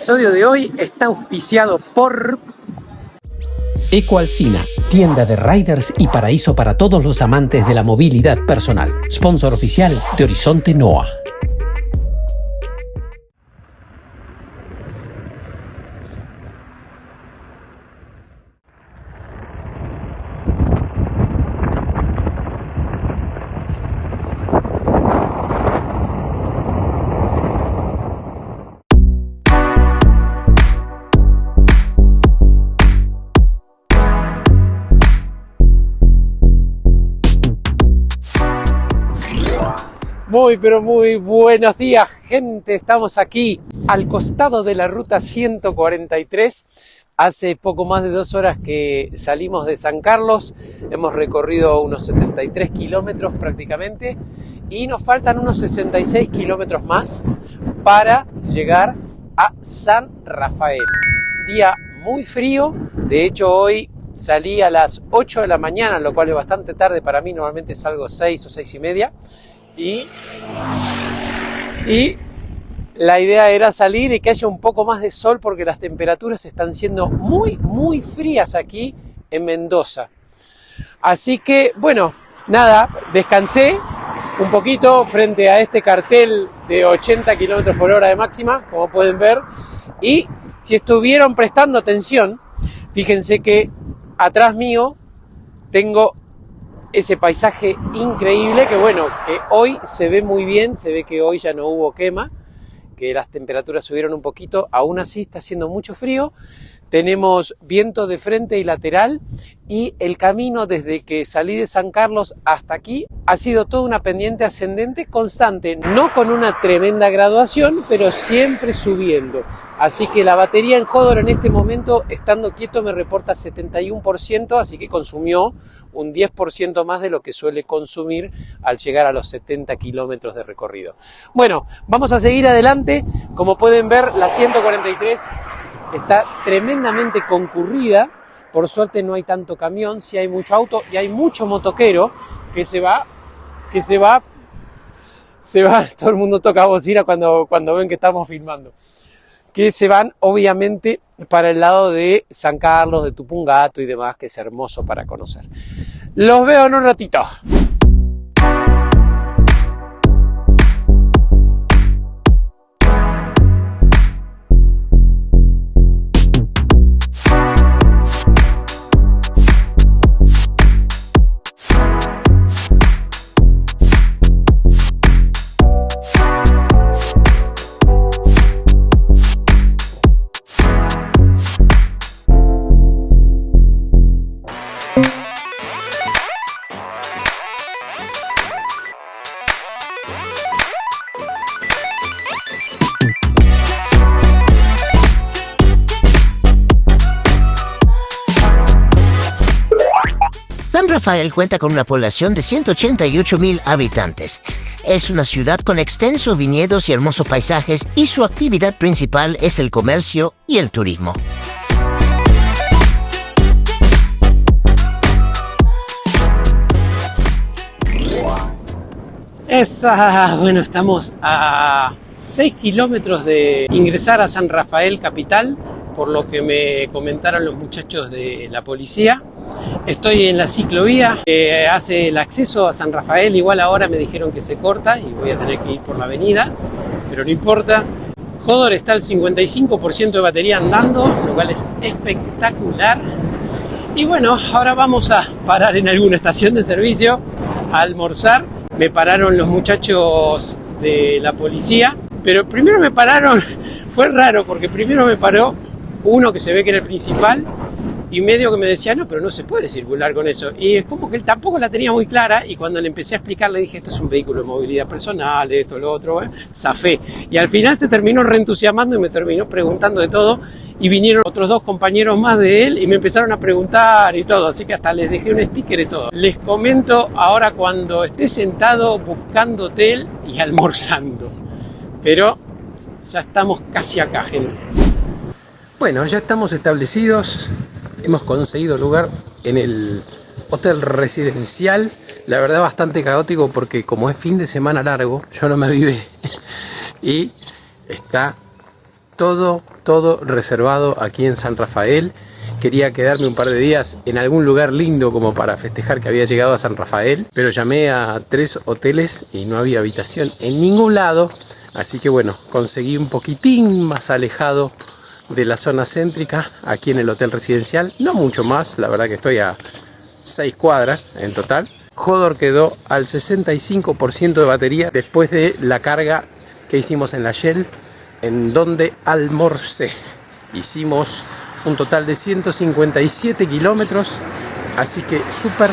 episodio de hoy está auspiciado por Ecoalcina, tienda de riders y paraíso para todos los amantes de la movilidad personal. Sponsor oficial de Horizonte NOA. Muy buenos días, gente. Estamos aquí al costado de la ruta 143. Hace poco más de 2 horas que salimos de San Carlos. Hemos recorrido unos 73 kilómetros prácticamente y nos faltan unos 66 kilómetros más para llegar a San Rafael. Día muy frío. De hecho, hoy salí a las 8 de la mañana, lo cual es bastante tarde para mí. Normalmente salgo 6 o 6 y media. Y la idea era salir y que haya un poco más de sol porque las temperaturas están siendo muy frías aquí en Mendoza. Así que, bueno, nada, descansé un poquito frente a este cartel de 80 km por hora de máxima, como pueden ver. Y si estuvieron prestando atención, fíjense que atrás mío tengo ese paisaje increíble que bueno, que hoy se ve muy bien, se ve que hoy ya no hubo quema, que las temperaturas subieron un poquito, aún así está haciendo mucho frío, tenemos viento de frente y lateral y el camino desde que salí de San Carlos hasta aquí ha sido toda una pendiente ascendente constante, no con una tremenda graduación, pero siempre subiendo. Así que la batería en Hodor en este momento, estando quieto, me reporta 71%, así que consumió un 10% más de lo que suele consumir al llegar a los 70 kilómetros de recorrido. Bueno, vamos a seguir adelante. Como pueden ver, la 143 está tremendamente concurrida. Por suerte no hay tanto camión, sí hay mucho auto y hay mucho motoquero que se va, todo el mundo toca bocina cuando ven que estamos filmando. Que se van obviamente para el lado de San Carlos, de Tupungato y demás, que es hermoso para conocer. Los veo en un ratito. San Rafael cuenta con una población de 188,000 habitantes. Es una ciudad con extensos viñedos y hermosos paisajes y su actividad principal es el comercio y el turismo. Bueno, estamos a 6 kilómetros de ingresar a San Rafael capital, por lo que me comentaron los muchachos de la policía. Estoy en la ciclovía que hace el acceso a San Rafael, igual ahora me dijeron que se corta y voy a tener que ir por la avenida, pero no importa. Hodor está al 55% de batería andando, lo cual es espectacular. Y bueno, ahora vamos a parar en alguna estación de servicio a almorzar. Me pararon los muchachos de la policía, pero primero me pararon, fue raro porque primero me paró uno que se ve que era el principal y medio que me decía, no, pero no se puede circular con eso. Y es como que él tampoco la tenía muy clara y cuando le empecé a explicar le dije, esto es un vehículo de movilidad personal, esto, lo otro, zafé. Y al final se terminó reentusiasmando y me terminó preguntando de todo y vinieron otros 2 compañeros más de él y me empezaron a preguntar y todo, así que hasta les dejé un sticker y todo. Les comento ahora cuando esté sentado buscando hotel y almorzando. Pero ya estamos casi acá, gente. Bueno, ya estamos establecidos, hemos conseguido lugar en el hotel residencial, la verdad bastante caótico porque como es fin de semana largo, yo no me avivé y está todo reservado aquí en San Rafael. Quería quedarme un par de días en algún lugar lindo como para festejar que había llegado a San Rafael, pero llamé a 3 hoteles y no había habitación en ningún lado, así que bueno, conseguí un poquitín más alejado de la zona céntrica, aquí en el hotel residencial, no mucho más, la verdad que estoy a 6 cuadras en total. Hodor quedó al 65% de batería después de la carga que hicimos en la Shell, en donde almorcé. Hicimos un total de 157 kilómetros, así que súper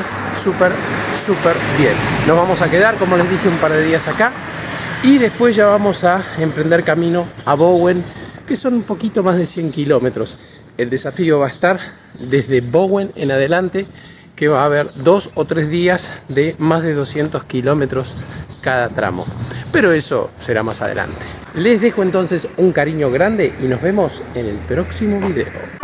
bien. Nos vamos a quedar, como les dije, un par de días acá y después ya vamos a emprender camino a Bowen, que son un poquito más de 100 kilómetros. El desafío va a estar desde Bowen en adelante, que va a haber 2 o 3 días de más de 200 kilómetros cada tramo, pero eso será más adelante. Les dejo entonces un cariño grande y nos vemos en el próximo video.